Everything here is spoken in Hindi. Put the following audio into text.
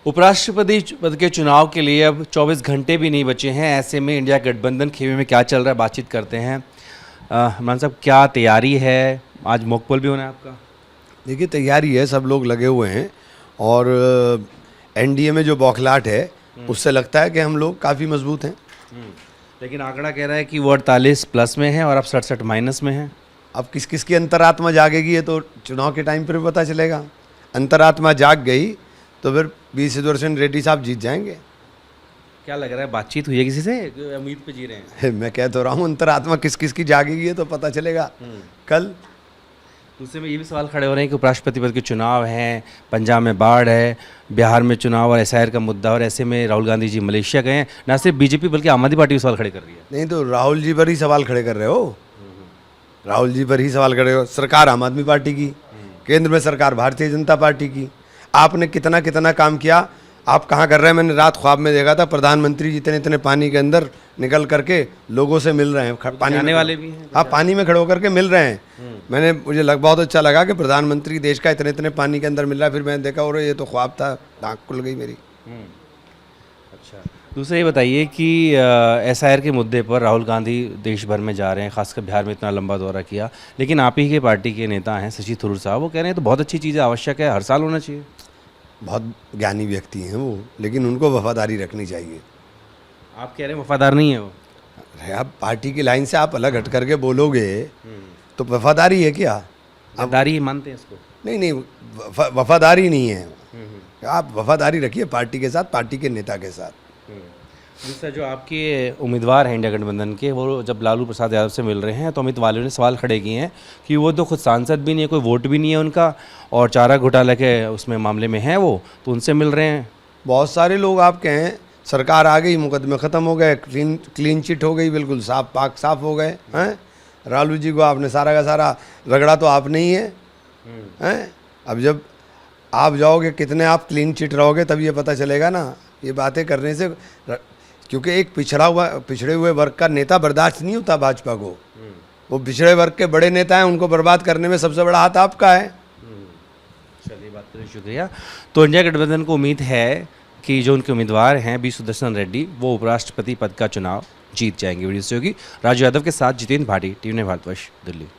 उपराष्ट्रपति पद के चुनाव के लिए अब 24 घंटे भी नहीं बचे हैं। ऐसे में इंडिया गठबंधन खेमे में क्या चल रहा है, बातचीत करते हैं। इमरान साहब, क्या तैयारी है? आज मॉकपोल भी होना है आपका? देखिए, तैयारी है, सब लोग लगे हुए हैं और एनडीए में जो बौखलाहट है उससे लगता है कि हम लोग काफ़ी मजबूत हैं। लेकिन आंकड़ा कह रहा है कि वो 48 प्लस में है और अब 67 माइनस में है। अब किस किस की अंतरात्मा जागेगी ये तो चुनाव के टाइम पर भी पता चलेगा। अंतरात्मा जाग गई तो फिर वी सुदर्शन रेड्डी साहब जीत जाएंगे। क्या लग रहा है, बातचीत हुई है किसी से? उम्मीद पे जी रहे हैं? मैं कह तो रहा हूँ, अंतरात्मा किस किस की जागेगी ये तो पता चलेगा कल। दूसरे में ये भी सवाल खड़े हो रहे हैं कि उपराष्ट्रपति पद के चुनाव हैं, पंजाब में बाढ़ है, बिहार में चुनाव और एसआईआर का मुद्दा, और ऐसे में राहुल गांधी जी मलेशिया गए हैं। ना सिर्फ बीजेपी बल्कि आम आदमी पार्टी भी सवाल खड़े कर रही है। नहीं तो राहुल जी पर ही सवाल खड़े कर रहे हो, राहुल जी पर ही सवाल खड़े हो। सरकार आम आदमी पार्टी की, केंद्र में सरकार भारतीय जनता पार्टी की। आपने कितना कितना काम किया, आप कहाँ कर रहे हैं? मैंने रात ख्वाब में देखा था प्रधानमंत्री जितने इतने पानी के अंदर निकल करके लोगों से मिल रहे हैं, पानी आने वाले भी हैं। हाँ, पानी में खड़े होकर के मिल रहे हैं। मुझे बहुत अच्छा लगा कि प्रधानमंत्री देश का इतने इतने पानी के अंदर मिल रहा है। फिर मैंने देखा और ये तो ख्वाब था, आँख खुल गई मेरी। अच्छा, दूसरा ये बताइए कि एसआईआर के मुद्दे पर राहुल गांधी देश भर में जा रहे हैं, खासकर बिहार में इतना लंबा दौरा किया, लेकिन आप ही के पार्टी के नेता हैं शशि थरूर साहब, वो कह रहे हैं तो बहुत अच्छी चीज़ है, आवश्यक है, हर साल होना चाहिए। बहुत ज्ञानी व्यक्ति हैं वो, लेकिन उनको वफादारी रखनी चाहिए। आप कह रहे हैं वफादार नहीं है वो? अरे आप पार्टी की लाइन से आप अलग हट करके बोलोगे तो वफादारी है क्या? वफादारी ही मानते हैं इसको? नहीं नहीं, वफादारी नहीं है। आप वफादारी रखिए पार्टी के साथ, पार्टी के नेता के साथ। दूसरा, जो आपके उम्मीदवार हैं इंडिया गठबंधन के, वो जब लालू प्रसाद यादव से मिल रहे हैं तो अमित वाले ने सवाल खड़े किए हैं कि वो तो खुद सांसद भी नहीं है, कोई वोट भी नहीं है उनका, और चारा घोटाला के उसमें मामले में हैं वो, तो उनसे मिल रहे हैं। बहुत सारे लोग आपके हैं, सरकार आ गई, मुकदमे ख़त्म हो गए, क्लीन चिट हो गई, बिल्कुल साफ पाक साफ हो गए हैं। लालू जी को आपने सारा का सारा रगड़ा तो आपने ही है। अब जब आप जाओगे, कितने आप क्लीन चिट रहोगे, तब ये पता चलेगा ना। ये बातें करने से, क्योंकि एक पिछड़े हुए वर्ग का नेता बर्दाश्त नहीं होता भाजपा को। वो पिछड़े वर्ग के बड़े नेता हैं, उनको बर्बाद करने में सबसे बड़ा हाथ आपका है। चलिए, बात करने शुक्रिया। तो इंडिया गठबंधन को उम्मीद है कि जो उनके उम्मीदवार हैं वी सुदर्शन रेड्डी, वो उपराष्ट्रपति पद का चुनाव जीत जाएंगे। वीडियो से होगी राजू यादव के साथ जितेंद्र भाटी, टीवी ने भारतवर्ष, दिल्ली।